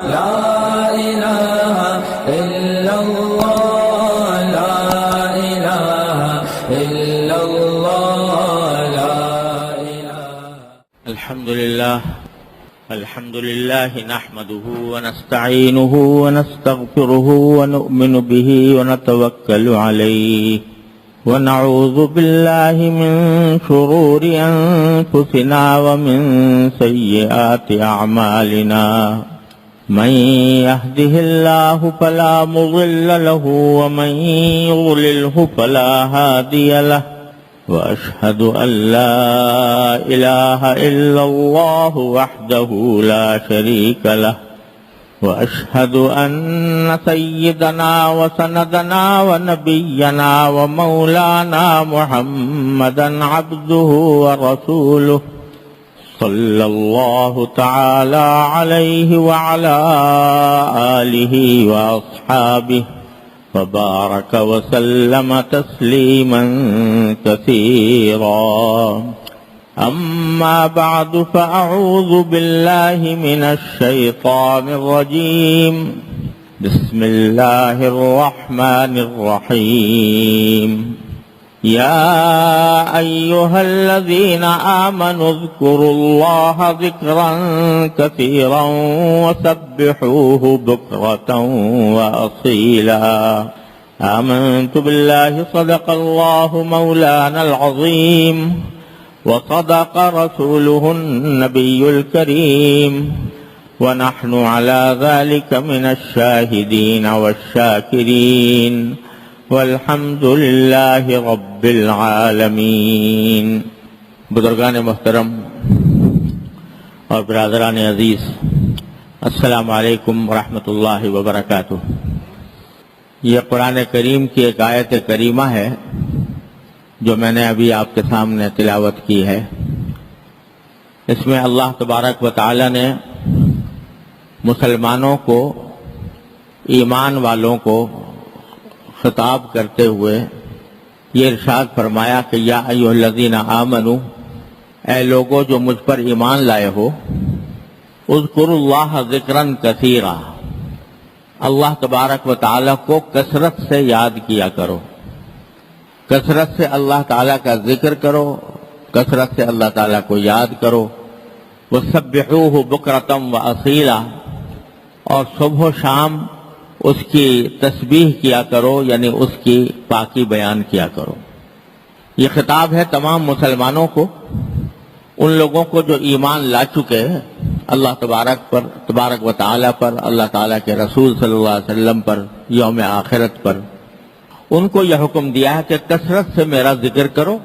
لا إله إلا الله لا إله إلا الله لا إله. الحمد لله نحمده ونستعينه ونستغفره ونؤمن به ونتوكل عليه ونعوذ بالله من شرور أنفسنا ومن سيئات أعمالنا من يهده الله فلا مضل له ومن يضلله فلا هادي له وأشهد أن لا إله إلا الله وحده لا شريك له وأشهد أن سيدنا وسندنا ونبينا ومولانا محمدا عبده ورسوله صلى الله تعالى عليه وعلى آله وأصحابه وبارك وسلم تسليما كثيرا. أما بعد فأعوذ بالله من الشيطان الرجيم. بسم الله الرحمن الرحيم. يا أيها الذين آمنوا اذكروا الله ذكرا كثيرا وسبحوه بكرة وأصيلا. آمنت بالله صدق الله مولانا العظيم وصدق رسوله النبي الكريم ونحن على ذلك من الشاهدين والشاكرين والحمد للہ رب العالمین. بزرگان محترم اور برادران عزیز، السلام علیکم ورحمۃ اللہ وبرکاتہ. یہ قرآن کریم کی ایک آیت کریمہ ہے جو میں نے ابھی آپ کے سامنے تلاوت کی ہے. اس میں اللہ تبارک و تعالی نے مسلمانوں کو، ایمان والوں کو خطاب کرتے ہوئے یہ ارشاد فرمایا کہ یا ایھا الذین آمنو، اے لوگو جو مجھ پر ایمان لائے ہو، اذکروا اللہ ذکرا کثیرا، اللہ تبارک و تعالیٰ کو کثرت سے یاد کیا کرو، کثرت سے اللہ تعالیٰ کا ذکر کرو، کثرت سے اللہ تعالیٰ کو یاد کرو. وسبحوہ بکرۃ واصیلا، اور صبح و شام اس کی تسبیح کیا کرو، یعنی اس کی پاکی بیان کیا کرو. یہ خطاب ہے تمام مسلمانوں کو، ان لوگوں کو جو ایمان لا چکے اللہ تبارک و تعالیٰ پر، اللہ تعالیٰ کے رسول صلی اللہ علیہ وسلم پر، یوم آخرت پر. ان کو یہ حکم دیا ہے کہ کثرت سے میرا ذکر کرو،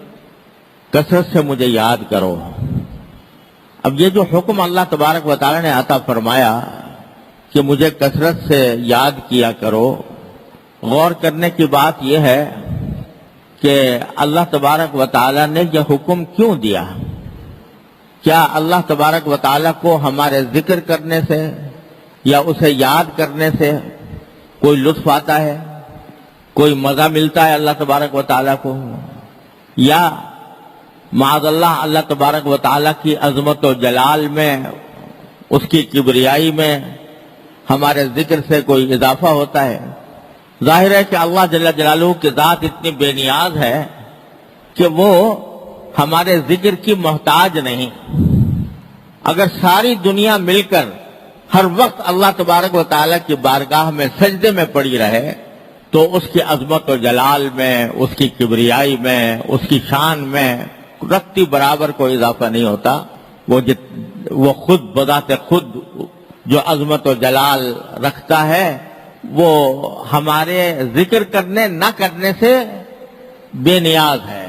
کثرت سے مجھے یاد کرو. اب یہ جو حکم اللہ تبارک و تعالیٰ نے عطا فرمایا کہ مجھے کثرت سے یاد کیا کرو، غور کرنے کی بات یہ ہے کہ اللہ تبارک و تعالیٰ نے یہ حکم کیوں دیا. کیا اللہ تبارک و تعالیٰ کو ہمارے ذکر کرنے سے یا اسے یاد کرنے سے کوئی لطف آتا ہے، کوئی مزہ ملتا ہے اللہ تبارک و تعالیٰ کو، یا معاذ اللہ اللہ تبارک و تعالیٰ کی عظمت و جلال میں، اس کی کبریائی میں ہمارے ذکر سے کوئی اضافہ ہوتا ہے؟ ظاہر ہے کہ اللہ جل جلالہ کی ذات اتنی بے نیاز ہے کہ وہ ہمارے ذکر کی محتاج نہیں. اگر ساری دنیا مل کر ہر وقت اللہ تبارک و تعالیٰ کی بارگاہ میں سجدے میں پڑی رہے تو اس کی عظمت و جلال میں، اس کی کبریائی میں، اس کی شان میں رتی برابر کوئی اضافہ نہیں ہوتا. وہ خود بذات خود جو عظمت و جلال رکھتا ہے وہ ہمارے ذکر کرنے نہ کرنے سے بے نیاز ہے.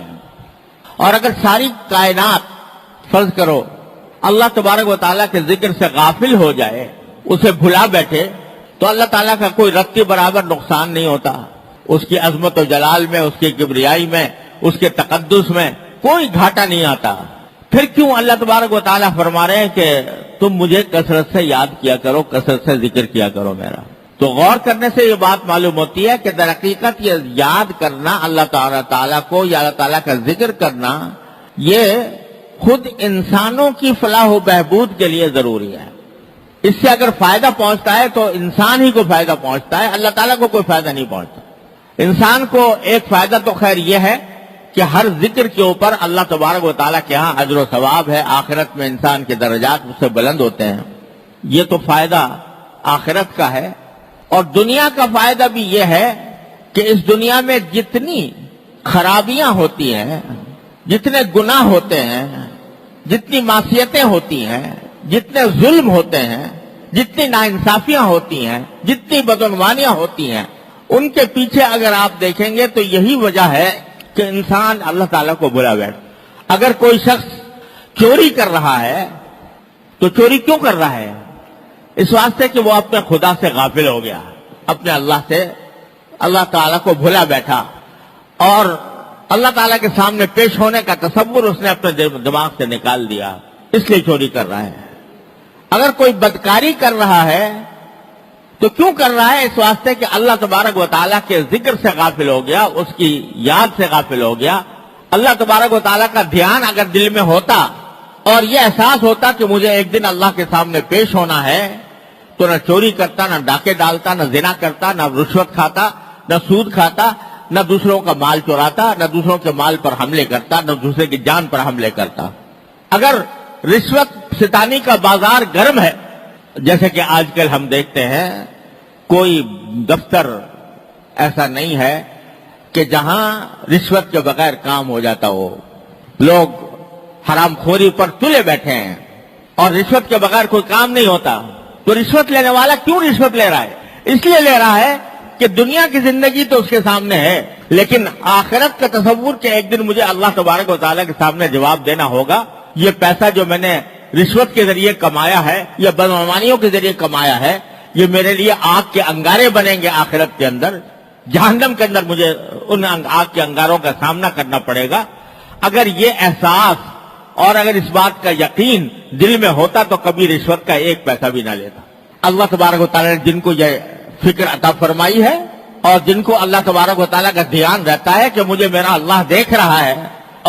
اور اگر ساری کائنات فرض کرو اللہ تبارک و تعالیٰ کے ذکر سے غافل ہو جائے، اسے بھلا بیٹھے، تو اللہ تعالیٰ کا کوئی رتی برابر نقصان نہیں ہوتا. اس کی عظمت و جلال میں، اس کی کبریائی میں، اس کے تقدس میں کوئی گھاٹا نہیں آتا. پھر کیوں اللہ تبارک و تعالیٰ فرما رہے ہیں کہ تم مجھے کثرت سے یاد کیا کرو، کثرت سے ذکر کیا کرو میرا؟ تو غور کرنے سے یہ بات معلوم ہوتی ہے کہ در حقیقت یہ یاد کرنا اللہ تعالیٰ کو یا اللہ تعالیٰ کا ذکر کرنا یہ خود انسانوں کی فلاح و بہبود کے لیے ضروری ہے. اس سے اگر فائدہ پہنچتا ہے تو انسان ہی کو فائدہ پہنچتا ہے، اللہ تعالیٰ کو کوئی فائدہ نہیں پہنچتا۔ انسان کو ایک فائدہ تو خیر یہ ہے کہ ہر ذکر کے اوپر اللہ تبارک و تعالیٰ کے ہاں اجر و ثواب ہے، آخرت میں انسان کے درجات اس سے بلند ہوتے ہیں، یہ تو فائدہ آخرت کا ہے۔ اور دنیا کا فائدہ بھی یہ ہے کہ اس دنیا میں جتنی خرابیاں ہوتی ہیں، جتنے گناہ ہوتے ہیں، جتنی معصیتیں ہوتی ہیں، جتنے ظلم ہوتے ہیں، جتنی ناانصافیاں ہوتی ہیں، جتنی بدعنوانیاں ہوتی ہیں، ان کے پیچھے اگر آپ دیکھیں گے تو یہی وجہ ہے کہ انسان اللہ تعالیٰ کو بھلا بیٹھا۔ اگر کوئی شخص چوری کر رہا ہے تو چوری کیوں کر رہا ہے؟ اس واسطے کہ وہ اپنے خدا سے غافل ہو گیا، اپنے اللہ تعالیٰ کو بھلا بیٹھا، اور اللہ تعالیٰ کے سامنے پیش ہونے کا تصور اس نے اپنے دماغ سے نکال دیا، اس لیے چوری کر رہا ہے۔ اگر کوئی بدکاری کر رہا ہے تو کیوں کر رہا ہے؟ اس واسطے کہ اللہ تبارک و تعالیٰ کے ذکر سے غافل ہو گیا، اس کی یاد سے غافل ہو گیا۔ اللہ تبارک و تعالیٰ کا دھیان اگر دل میں ہوتا اور یہ احساس ہوتا کہ مجھے ایک دن اللہ کے سامنے پیش ہونا ہے، تو نہ چوری کرتا، نہ ڈاکے ڈالتا، نہ زنا کرتا، نہ رشوت کھاتا، نہ سود کھاتا، نہ دوسروں کا مال چوراتا، نہ دوسروں کے مال پر حملے کرتا، نہ دوسرے کی جان پر حملے کرتا۔ اگر رشوت ستانی کا بازار گرم ہے، جیسے کہ آج کل ہم دیکھتے ہیں، کوئی دفتر ایسا نہیں ہے کہ جہاں رشوت کے بغیر کام ہو جاتا ہو، لوگ حرام خوری پر تلے بیٹھے ہیں اور رشوت کے بغیر کوئی کام نہیں ہوتا۔ تو رشوت لینے والا کیوں رشوت لے رہا ہے؟ اس لیے لے رہا ہے کہ دنیا کی زندگی تو اس کے سامنے ہے، لیکن آخرت کا تصور کہ ایک دن مجھے اللہ تبارک و تعالیٰ کے سامنے جواب دینا ہوگا، یہ پیسہ جو میں نے رشوت کے ذریعے کمایا ہے یا بدعنوانیوں کے ذریعے کمایا ہے، یہ میرے لیے آگ کے انگارے بنیں گے آخرت کے اندر، جہنم کے اندر مجھے ان آگ کے انگاروں کا سامنا کرنا پڑے گا۔ اگر یہ احساس اور اگر اس بات کا یقین دل میں ہوتا تو کبھی رشوت کا ایک پیسہ بھی نہ لیتا۔ اللہ تبارک و تعالیٰ نے جن کو یہ فکر عطا فرمائی ہے اور جن کو اللہ تبارک و تعالیٰ کا دھیان رہتا ہے کہ مجھے میرا اللہ دیکھ رہا ہے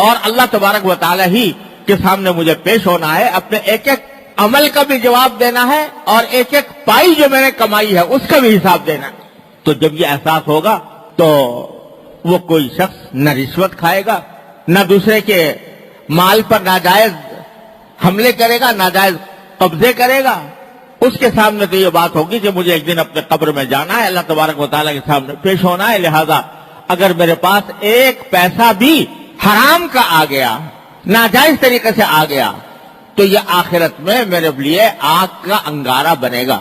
اور اللہ تبارک و تعالیٰ ہی کے سامنے مجھے پیش ہونا ہے، اپنے ایک ایک عمل کا بھی جواب دینا ہے اور ایک ایک پائی جو میں نے کمائی ہے اس کا بھی حساب دینا ہے، تو جب یہ احساس ہوگا تو وہ کوئی شخص نہ رشوت کھائے گا، نہ دوسرے کے مال پر ناجائز حملے کرے گا، ناجائز قبضے کرے گا۔ اس کے سامنے تو یہ بات ہوگی کہ مجھے ایک دن اپنے قبر میں جانا ہے، اللہ تبارک و تعالیٰ کے سامنے پیش ہونا ہے، لہذا اگر میرے پاس ایک پیسہ بھی حرام کا آ گیا، ناجائز طریقے سے آ گیا، تو یہ آخرت میں میرے لیے آگ کا انگارہ بنے گا۔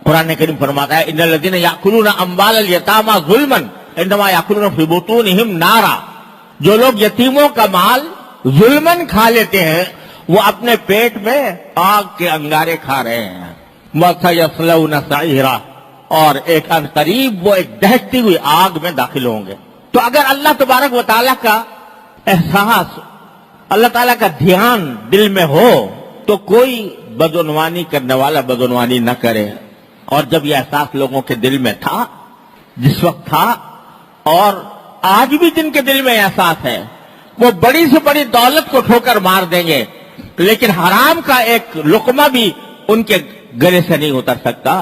قرآن کریم فرماتا ہے ان الذین یاکلون اموال الیتامی ظلما انما یاکلون فی بطونہم نارا، جو لوگ یتیموں کا مال ظلمن کھا لیتے ہیں وہ اپنے پیٹ میں آگ کے انگارے کھا رہے ہیں۔ وَسَيَصْلَوْنَ سَعِيرًا، اور ایک ان قریب وہ ایک دہتی ہوئی آگ میں داخل ہوں گے۔ تو اگر اللہ تبارک و تعالیٰ کا احساس، اللہ تعالیٰ کا دھیان دل میں ہو تو کوئی بدعنوانی کرنے والا بدعنوانی نہ کرے۔ اور جب یہ احساس لوگوں کے دل میں تھا، جس وقت تھا، اور آج بھی جن کے دل میں احساس ہے، وہ بڑی سے بڑی دولت کو ٹھوکر مار دیں گے، لیکن حرام کا ایک لقمہ بھی ان کے گلے سے نہیں اتر سکتا،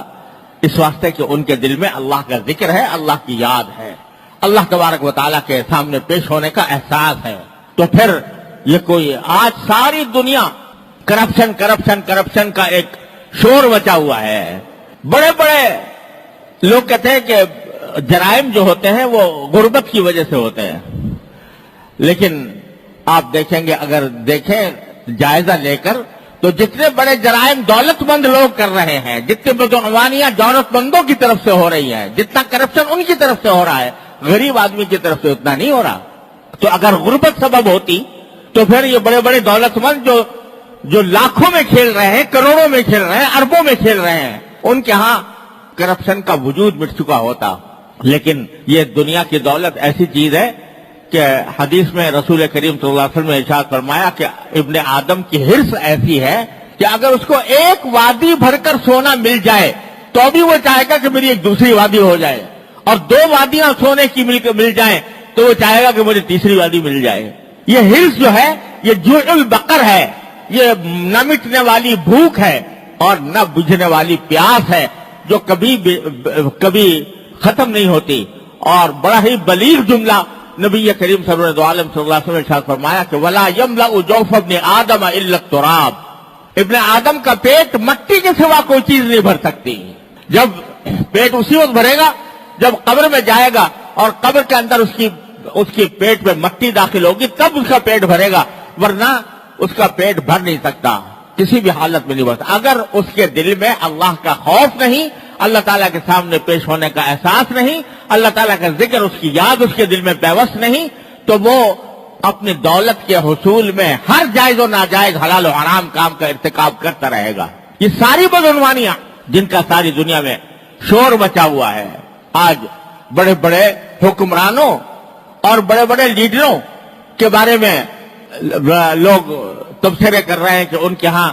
اس واسطے کہ ان کے دل میں اللہ کا ذکر ہے، اللہ کی یاد ہے، اللہ تبارک و تعالیٰ کے سامنے پیش ہونے کا احساس ہے۔ تو پھر یہ کوئی آج ساری دنیا کرپشن کا ایک شور مچا ہوا ہے۔ بڑے بڑے لوگ کہتے ہیں کہ جرائم جو ہوتے ہیں وہ غربت کی وجہ سے ہوتے ہیں، لیکن آپ دیکھیں گے، اگر دیکھیں جائزہ لے کر، تو جتنے بڑے جرائم دولت مند لوگ کر رہے ہیں، جتنے بدعنوانیاں دولت مندوں کی طرف سے ہو رہی ہیں، جتنا کرپشن ان کی طرف سے ہو رہا ہے، غریب آدمی کی طرف سے اتنا نہیں ہو رہا۔ تو اگر غربت سبب ہوتی تو پھر یہ بڑے بڑے دولت مند جو لاکھوں میں کھیل رہے ہیں، کروڑوں میں کھیل رہے ہیں، اربوں میں کھیل رہے ہیں، ان کے ہاں کرپشن کا وجود مٹ چکا ہوتا۔ لیکن یہ دنیا کی دولت ایسی چیز ہے کہ حدیث میں رسول کریم صلی اللہ علیہ وسلم نے ارشاد فرمایا کہ ابن آدم کی حرص ایسی ہے کہ اگر اس کو ایک وادی بھر کر سونا مل جائے تو بھی وہ چاہے گا کہ میری ایک دوسری وادی ہو جائے، اور 2 وادیاں سونے کی مل جائیں تو وہ چاہے گا کہ مجھے تیسری وادی مل جائے۔ یہ حرص جو ہے، یہ جوع البقر ہے، یہ نہ مٹنے والی بھوک ہے، اور نہ بجھنے والی پیاس ہے جو کبھی ختم نہیں ہوتی. اور بڑا ہی بلیغ جملہ نبی کریم سرور دو عالم صلی اللہ علیہ وسلم نے ارشاد فرمایا کہ وَلَا يَمْلَأُ جَوْفَ ابْنِ آدَمَ إِلَّا التُّرَابُ. ابن آدم کا پیٹ مٹی کے سوا کوئی چیز نہیں بھر سکتی. جب پیٹ اسی وقت بھرے گا جب قبر میں جائے گا اور قبر کے اندر اس کی پیٹ میں مٹی داخل ہوگی تب اس کا پیٹ بھرے گا، ورنہ اس کا پیٹ بھر نہیں سکتا، کسی بھی حالت میں نہیں بھر سکتا. اگر اس کے دل میں اللہ کا خوف نہیں، اللہ تعالیٰ کے سامنے پیش ہونے کا احساس نہیں، اللہ تعالیٰ کا ذکر، اس کی یاد اس کے دل میں پیوست نہیں، تو وہ اپنی دولت کے حصول میں ہر جائز و ناجائز حلال و حرام کام کا ارتکاب کرتا رہے گا. یہ ساری بدعنوانیاں جن کا ساری دنیا میں شور مچا ہوا ہے، آج بڑے بڑے حکمرانوں اور بڑے بڑے لیڈروں کے بارے میں لوگ تبصرے کر رہے ہیں کہ ان کے ہاں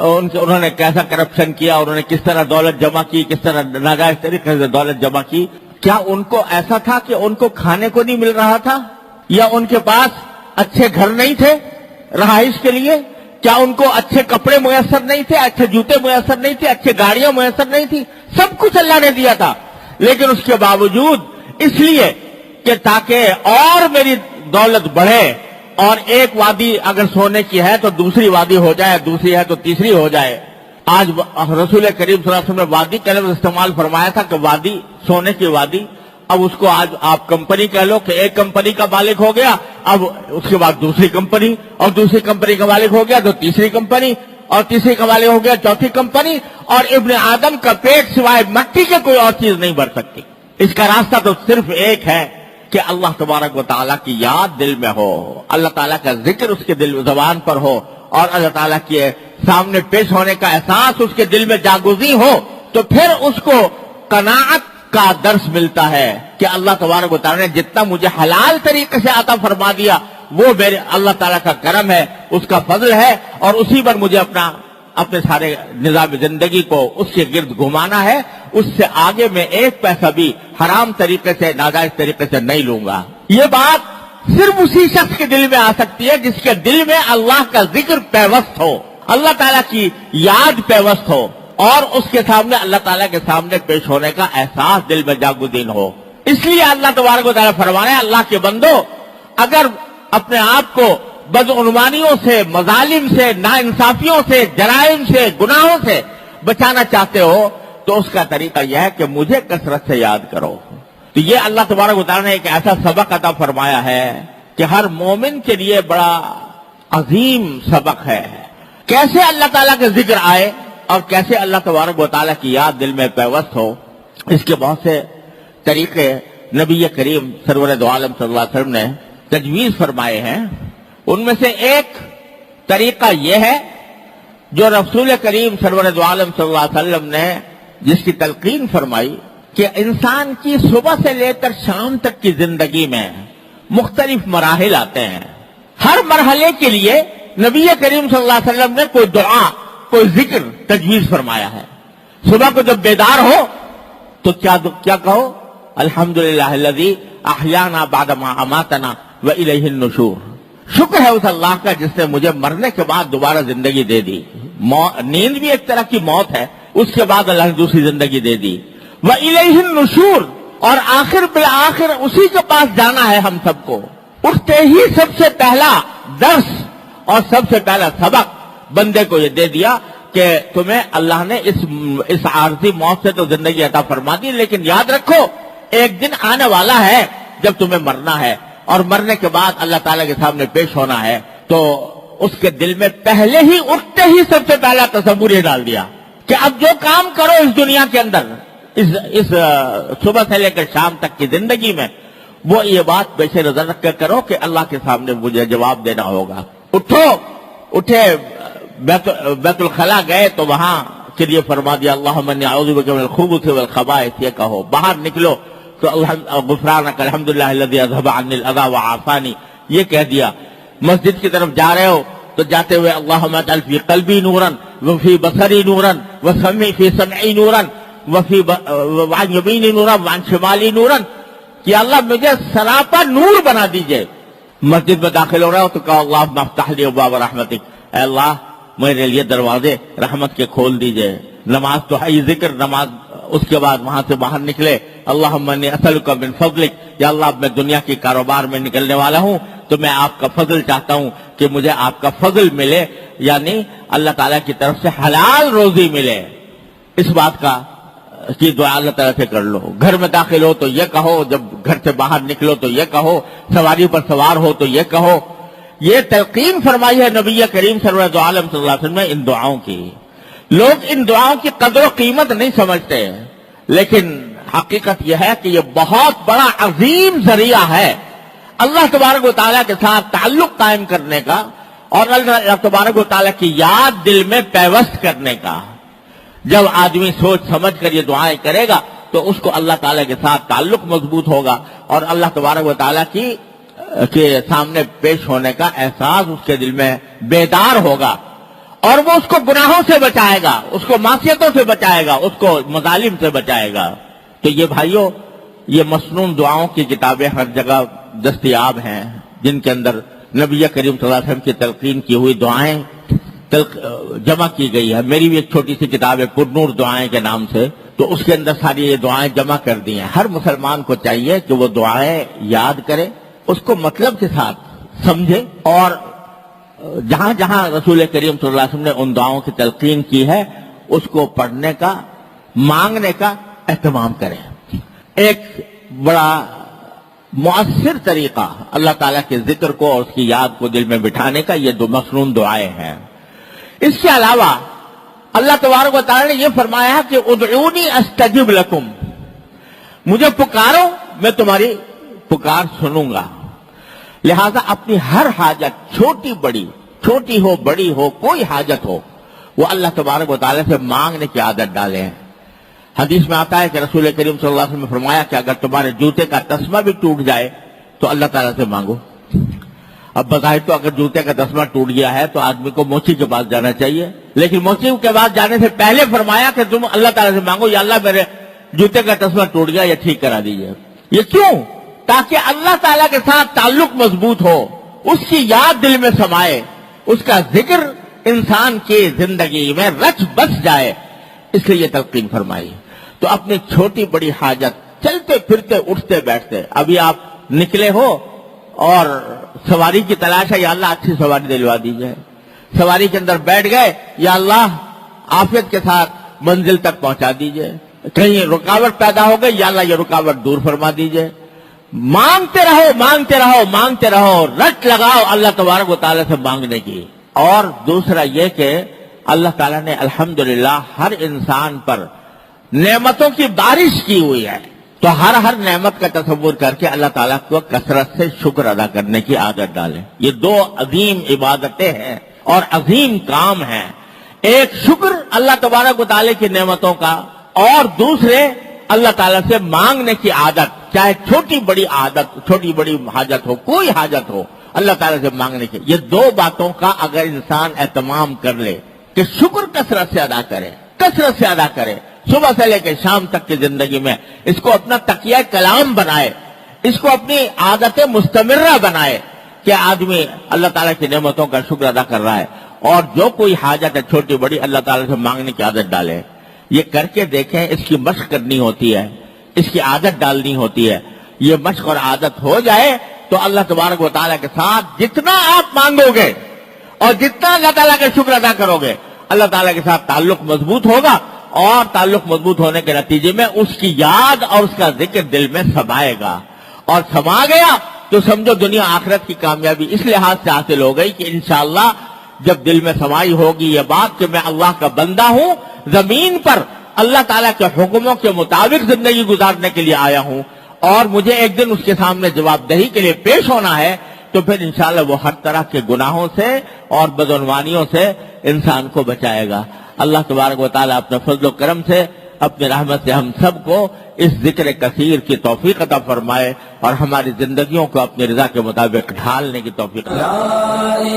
انہوں نے کیسا کرپشن کیا، انہوں نے کس طرح دولت جمع کی، کس طرح ناجائز طریقے سے دولت جمع کی. کیا ان کو ایسا تھا کہ ان کو کھانے کو نہیں مل رہا تھا، یا ان کے پاس اچھے گھر نہیں تھے رہائش کے لیے؟ کیا ان کو اچھے کپڑے میسر نہیں تھے، اچھے جوتے میسر نہیں تھے، اچھے گاڑیاں میسر نہیں تھی؟ سب کچھ اللہ نے دیا تھا، لیکن اس کے باوجود اس لیے کہ تاکہ اور میری دولت بڑھے، اور ایک وادی اگر سونے کی ہے تو دوسری وادی ہو جائے، دوسری ہے تو تیسری ہو جائے. آج رسول کریم صلی اللہ علیہ وسلم نے وادی کا لفظ استعمال فرمایا تھا کہ وادی، سونے کی وادی. اب اس کو آج آپ کمپنی کہہ لو کہ ایک کمپنی کا مالک ہو گیا، اب اس کے بعد دوسری کمپنی، اور دوسری کمپنی کا مالک ہو گیا تو تیسری کمپنی، اور تیسری کا مالک ہو گیا چوتھی کمپنی. اور ابن آدم کا پیٹ سوائے مٹی کے کوئی اور چیز نہیں بھر سکتی. اس کا راستہ تو صرف ایک ہے کہ اللہ تبارک و تعالیٰ کی یاد دل میں ہو، اللہ تعالیٰ کا ذکر اس کے دل زبان پر ہو، اور اللہ تعالیٰ کے سامنے پیش ہونے کا احساس اس کے دل میں جاگزی ہو، تو پھر اس کو قناعت کا درس ملتا ہے کہ اللہ تبارک و تعالیٰ نے جتنا مجھے حلال طریقے سے عطا فرما دیا وہ میرے اللہ تعالیٰ کا کرم ہے، اس کا فضل ہے، اور اسی پر مجھے اپنے سارے نظام زندگی کو اس کے گرد گھمانا ہے. اس سے آگے میں ایک پیسہ بھی حرام طریقے سے، ناجائز طریقے سے نہیں لوں گا. یہ بات صرف اسی شخص کے دل میں آ سکتی ہے جس کے دل میں اللہ کا ذکر پیوست ہو، اللہ تعالیٰ کی یاد پیوست ہو، اور اس کے سامنے اللہ تعالیٰ کے سامنے پیش ہونے کا احساس دل میں جاگزین ہو. اس لیے اللہ تبارک و تعالیٰ فرمانے، اللہ کے بندو اگر اپنے آپ کو بدعنوانیوں سے، مظالم سے، ناانصافیوں سے، جرائم سے، گناہوں سے بچانا چاہتے ہو تو اس کا طریقہ یہ ہے کہ مجھے کثرت سے یاد کرو. تو یہ اللہ تبارک و تعالیٰ نے ایک ایسا سبق عطا فرمایا ہے کہ ہر مومن کے لیے بڑا عظیم سبق ہے. کیسے اللہ تعالیٰ کا ذکر آئے اور کیسے اللہ تبارک و تعالیٰ کی یاد دل میں پیوست ہو، اس کے بہت سے طریقے نبی کریم سرور دو عالم صلی اللہ علیہ وسلم نے تجویز فرمائے ہیں. ان میں سے ایک طریقہ یہ ہے جو رسول کریم سرور دو عالم صلی اللہ علیہ وسلم نے جس کی تلقین فرمائی کہ انسان کی صبح سے لے کر شام تک کی زندگی میں مختلف مراحل آتے ہیں. ہر مرحلے کے لیے نبی کریم صلی اللہ علیہ وسلم نے کوئی دعا، کوئی ذکر تجویز فرمایا ہے. صبح کو جب بیدار ہو تو کیا کہو؟ الحمدللہ الذی احیانا بعد ما اماتنا والیہ النشور. شکر ہے اس اللہ کا جس نے مجھے مرنے کے بعد دوبارہ زندگی دے دی. نیند بھی ایک طرح کی موت ہے، اس کے بعد اللہ نے دوسری زندگی دے دی. وَإِلَيْهِ النُّشُورُ، اور آخر بالآخر اسی کے پاس جانا ہے ہم سب کو. اٹھتے ہی سب سے پہلا درس اور سب سے پہلا سبق بندے کو یہ دے دیا کہ تمہیں اللہ نے اس عارضی موت سے تو زندگی عطا فرما دی، لیکن یاد رکھو ایک دن آنے والا ہے جب تمہیں مرنا ہے، اور مرنے کے بعد اللہ تعالیٰ کے سامنے پیش ہونا ہے. تو اس کے دل میں پہلے ہی اٹھتے ہی سب سے پہلا تصور یہ ڈال دیا کہ اب جو کام کرو اس دنیا کے اندر، اس صبح سے لے کر شام تک کی زندگی میں، وہ یہ بات پیش نظر رکھ کر کرو کہ اللہ کے سامنے مجھے جواب دینا ہوگا. اٹھے بیت الخلا گئے تو وہاں کے لیے فرما دیا اللہم انی اعوذ بک من الخبث والخبائث. یہ کہو. باہر نکلو تو غفرانک الحمدللہ الذی اذھب عنی الاذی وعافانی، یہ کہہ دیا. مسجد کی طرف جا رہے ہو تو جاتے ہوئے اللہم اجعل فی قلبی نورا وفی بصری نورا وسمعی فی سمعی نورا وعن یمینی نورا وعن شمالی نورا، کہ اللہ مجھے سراپا نور بنا دیجئے. مسجد میں داخل ہو رہا ہو تو کہو اللہم افتح لی ابواب رحمتک، اے اللہ میرے لیے دروازے رحمت کے کھول دیجئے. نماز تو ہے ذکر، نماز اس کے بعد وہاں سے باہر نکلے، اللہم انی اسألک من فضلک، یا اللہ میں دنیا کے کاروبار میں نکلنے والا ہوں تو میں آپ کا فضل چاہتا ہوں کہ مجھے آپ کا فضل ملے، یعنی اللہ تعالیٰ کی طرف سے حلال روزی ملے. اس بات کی دعا اللہ تعالیٰ سے کر لو. گھر میں داخل ہو تو یہ کہو، جب گھر سے باہر نکلو تو یہ کہو، سواری پر سوار ہو تو یہ کہو. یہ تلقین فرمائی ہے نبی کریم سرور دو عالم صلی اللہ علیہ وسلم نے ان دعاؤں کی. لوگ ان دعاؤں کی قدر و قیمت نہیں سمجھتے، لیکن حقیقت یہ ہے کہ یہ بہت بڑا عظیم ذریعہ ہے اللہ تبارک و تعالیٰ کے ساتھ تعلق قائم کرنے کا اور اللہ تبارک و تعالیٰ کی یاد دل میں پیوست کرنے کا. جب آدمی سوچ سمجھ کر یہ دعائیں کرے گا تو اس کو اللہ تعالیٰ کے ساتھ تعلق مضبوط ہوگا اور اللہ تبارک و تعالیٰ کے سامنے پیش ہونے کا احساس اس کے دل میں بیدار ہوگا، اور وہ اس کو گناہوں سے بچائے گا، اس کو معصیتوں سے بچائے گا، اس کو مظالم سے بچائے گا. تو یہ بھائیوں، یہ مسنون دعاؤں کی کتابیں ہر جگہ دستیاب ہیں جن کے اندر نبی کریم صلی اللہ علیہ وسلم کی تلقین کی ہوئی دعائیں جمع کی گئی ہے. میری بھی ایک چھوٹی سی کتاب ہے پرنور دعائیں کے نام سے، تو اس کے اندر ساری یہ دعائیں جمع کر دی ہیں. ہر مسلمان کو چاہیے کہ وہ دعائیں یاد کرے، اس کو مطلب کے ساتھ سمجھے، اور جہاں جہاں رسول کریم صلی اللہ علیہ وسلم نے ان دعاؤں کی تلقین کی ہے اس کو پڑھنے کا، مانگنے کا اہتمام کریں. ایک بڑا مؤثر طریقہ اللہ تعالیٰ کے ذکر کو اور اس کی یاد کو دل میں بٹھانے کا یہ دو مسنون دعائیں ہیں. اس کے علاوہ اللہ تبارک و تعالیٰ نے یہ فرمایا ہے کہ ادعونی استجب لکم، مجھے پکارو میں تمہاری پکار سنوں گا. لہذا اپنی ہر حاجت، چھوٹی بڑی، چھوٹی ہو بڑی ہو، کوئی حاجت ہو، وہ اللہ تبارک و تعالیٰ سے مانگنے کی عادت ڈالیں. حدیث میں آتا ہے کہ رسول کریم صلی اللہ علیہ وسلم نے فرمایا کہ اگر تمہارے جوتے کا تسمہ بھی ٹوٹ جائے تو اللہ تعالیٰ سے مانگو. اب بظاہر تو اگر جوتے کا تسمہ ٹوٹ گیا ہے تو آدمی کو موچی کے پاس جانا چاہیے، لیکن موچی کے پاس جانے سے پہلے فرمایا کہ تم اللہ تعالیٰ سے مانگو، یا اللہ میرے جوتے کا تسمہ ٹوٹ گیا، یہ ٹھیک کرا دیجیے. یہ کیوں؟ تاکہ اللہ تعالیٰ کے ساتھ تعلق مضبوط ہو، اس کی یاد دل میں سمائے، اس کا ذکر انسان کی زندگی میں رچ بس جائے. اس لیے یہ تلقین فرمائی. تو اپنی چھوٹی بڑی حاجت، چلتے پھرتے اٹھتے بیٹھتے، ابھی آپ نکلے ہو اور سواری کی تلاش ہے، یا اللہ اچھی سواری دلوا دیجئے. سواری کے اندر بیٹھ گئے، یا اللہ عافیت کے ساتھ منزل تک پہنچا دیجئے. کہیں رکاوٹ پیدا ہو گئی، یا اللہ یہ رکاوٹ دور فرما دیجئے. مانگتے رہو مانگتے رہو مانگتے رہو، رٹ لگاؤ اللہ تبارک و تعالیٰ سے مانگنے کی. اور دوسرا یہ کہ اللہ تعالیٰ نے الحمدللہ ہر انسان پر نعمتوں کی بارش کی ہوئی ہے، تو ہر نعمت کا تصور کر کے اللہ تعالیٰ کو کثرت سے شکر ادا کرنے کی عادت ڈالیں. یہ دو عظیم عبادتیں ہیں اور عظیم کام ہیں. ایک شکر اللہ تبارک و تعالیٰ کی نعمتوں کا، اور دوسرے اللہ تعالیٰ سے مانگنے کی عادت. چاہے چھوٹی بڑی عادت، چھوٹی بڑی حاجت ہو، کوئی حاجت ہو، اللہ تعالیٰ سے مانگنے کی. یہ دو باتوں کا اگر انسان اہتمام کر لے کہ شکر کثرت سے ادا کرے، کثرت سے ادا کرے، صبح سے لے کے شام تک کی زندگی میں اس کو اپنا تقیہ کلام بنائے، اس کو اپنی عادت مستمرہ بنائے کہ آدمی اللہ تعالیٰ کی نعمتوں کا شکر ادا کر رہا ہے، اور جو کوئی حاجت ہے چھوٹی بڑی اللہ تعالیٰ سے مانگنے کی عادت ڈالے. یہ کر کے دیکھیں، اس کی مشق کرنی ہوتی ہے، اس کی عادت ڈالنی ہوتی ہے. یہ مشق اور عادت ہو جائے تو اللہ تبارک و تعالیٰ کے ساتھ جتنا آپ مانگو گے اور جتنا اللہ تعالیٰ کا شکر ادا کرو گے، اللہ تعالیٰ کے ساتھ تعلق مضبوط ہوگا، اور تعلق مضبوط ہونے کے نتیجے میں اس کی یاد اور اس کا ذکر دل میں سمائے گا، اور سما گیا تو سمجھو دنیا آخرت کی کامیابی اس لحاظ سے حاصل ہو گئی کہ انشاءاللہ جب دل میں سمائی ہوگی یہ بات کہ میں اللہ کا بندہ ہوں، زمین پر اللہ تعالیٰ کے حکموں کے مطابق زندگی گزارنے کے لیے آیا ہوں، اور مجھے ایک دن اس کے سامنے جواب دہی کے لیے پیش ہونا ہے، تو پھر انشاءاللہ وہ ہر طرح کے گناہوں سے اور بدعنوانیوں سے انسان کو بچائے گا. اللہ تبارک و تعالیٰ اپنے فضل و کرم سے، اپنے رحمت سے ہم سب کو اس ذکر کثیر کی توفیق عطا فرمائے اور ہماری زندگیوں کو اپنی رضا کے مطابق ڈھالنے کی توفیق عطا فرمائے.